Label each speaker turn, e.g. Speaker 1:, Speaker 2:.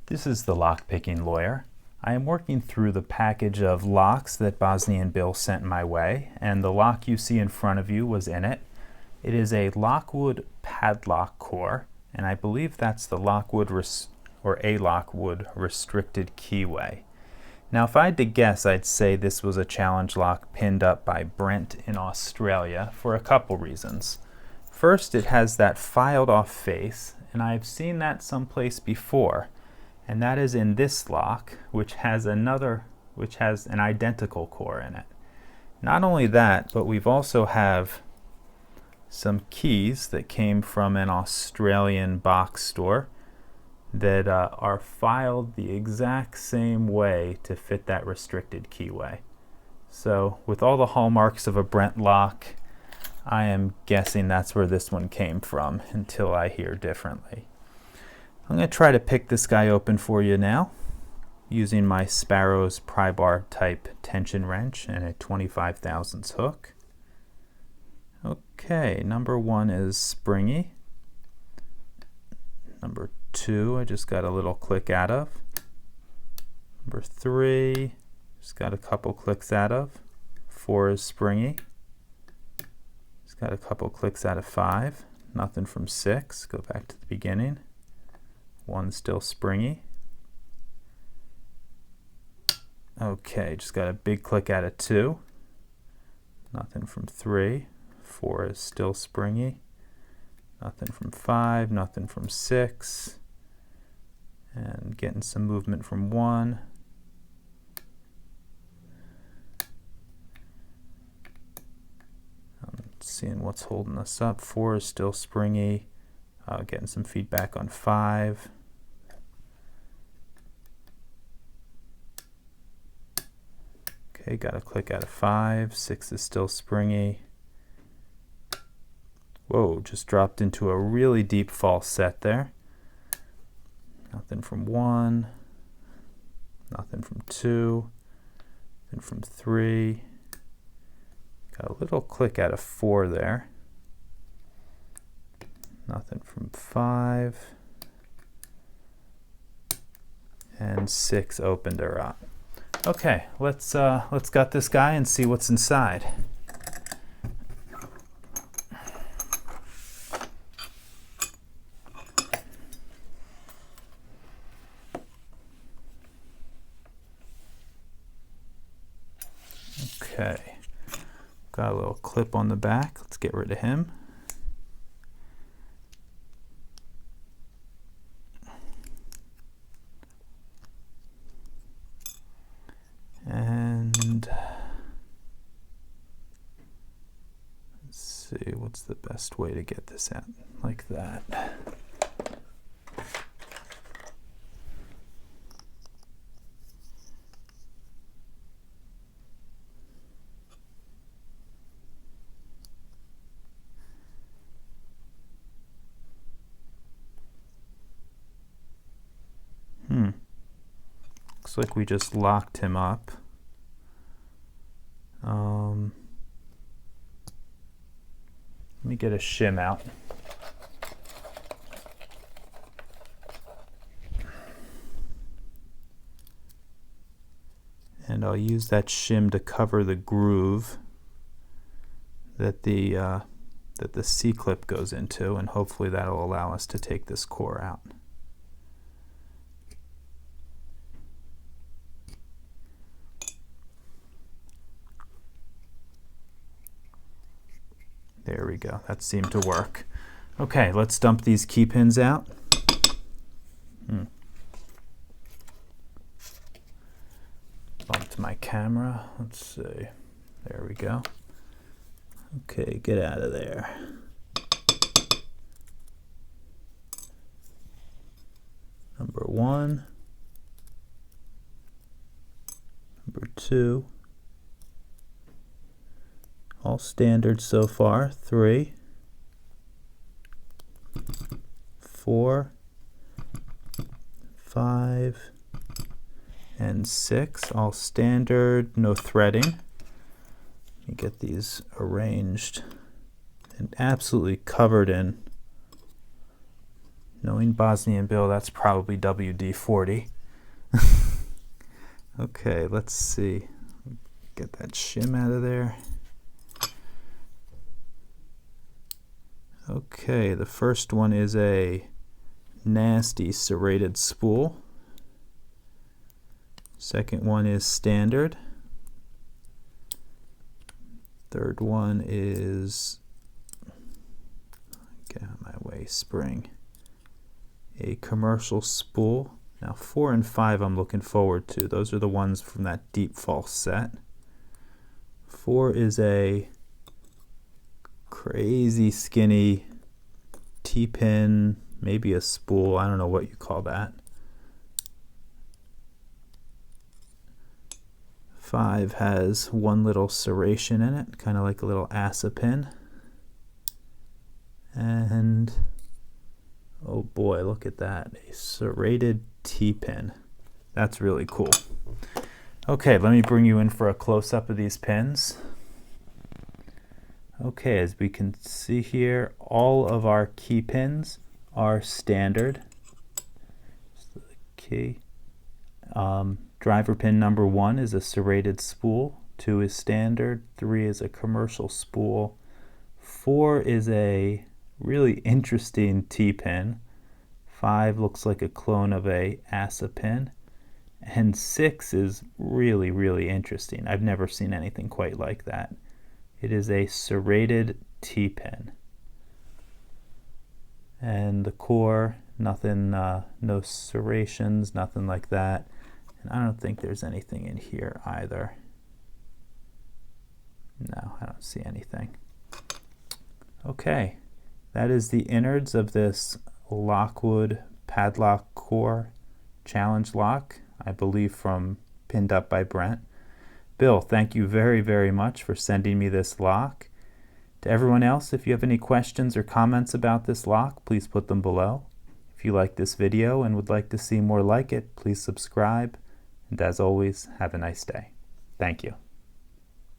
Speaker 1: This is the lock-picking lawyer. I am working through the package of locks that Bosnian Bill sent my way, and the lock you see in front of you was in it. It is a Lockwood padlock core, and I believe that's the Lockwood a Lockwood restricted keyway. Now, if I had to guess, I'd say this was a challenge lock pinned up by Brent in Australia for a couple reasons. First, it has that filed off face, and I've seen that someplace before, and that is in this lock, which has an identical core in it. Not only that, but we've also have some keys that came from an Australian box store that are filed the exact same way to fit that restricted keyway. So with all the hallmarks of a Brent lock, I am guessing that's where this one came from until I hear differently. I'm going to try to pick this guy open for you now using my Sparrow's pry bar type tension wrench and a 25 thousandths hook. Okay, number 1 is springy. Number 2 I just got a little click out of. Number 3 just got a couple clicks out of. 4 is springy. Just got a couple clicks out of 5. Nothing from 6. Go back to the beginning. 1 still springy. Okay, just got a big click out of 2. Nothing from 3. 4 is still springy. Nothing from 5. Nothing from 6. And getting some movement from 1. I'm seeing what's holding us up. 4 is still springy. Getting some feedback on 5. Okay, got a click out of 5. 6 is still springy. Whoa, just dropped into a really deep false set there. Nothing from 1. Nothing from 2. Nothing from 3. Got a little click out of 4 there. Nothing from 5. And 6 opened her up. Okay, let's gut this guy and see what's inside. Okay, got a little clip on the back. Let's get rid of him. And let's see, what's the best way to get this out? Like that. Looks like we just locked him up. Let me get a shim out. And I'll use that shim to cover the groove that the C-clip goes into, and hopefully that'll allow us to take this core out. There we go. That seemed to work. Okay, let's dump these key pins out. Bumped my camera. Let's see. There we go. Okay, get out of there. Number 1. Number 2. All standard so far. 3, 4, 5, and 6. All standard, no threading. Let me get these arranged and absolutely covered in Knowing Bosnian Bill, that's probably WD-40. Okay, let's see. Get that shim out of there. Okay, the first one is a nasty serrated spool. Second one is standard. Third one is, get out of my way, spring. A commercial spool. Now 4 and 5 I'm looking forward to. Those are the ones from that deep false set. 4 is a crazy skinny T-pin, maybe a spool, I don't know what you call that. 5 has one little serration in it, kind of like a little ASA pin. And oh boy, look at that, a serrated T-pin. That's really cool. Okay, let me bring you in for a close-up of these pins. Okay, as we can see here, all of our key pins are standard. So the key. Driver pin number 1 is a serrated spool, 2 is standard, 3 is a commercial spool, 4 is a really interesting T-pin, 5 looks like a clone of a ASA pin, and 6 is really, really interesting. I've never seen anything quite like that. It is a serrated T-pin. And the core, nothing, no serrations, nothing like that. And I don't think there's anything in here either. No, I don't see anything. Okay, that is the innards of this Lockwood padlock core challenge lock, I believe from Pinned Up by Brent. Bill, thank you very, very much for sending me this lock. To everyone else, if you have any questions or comments about this lock, please put them below. If you like this video and would like to see more like it, please subscribe. And as always, have a nice day. Thank you.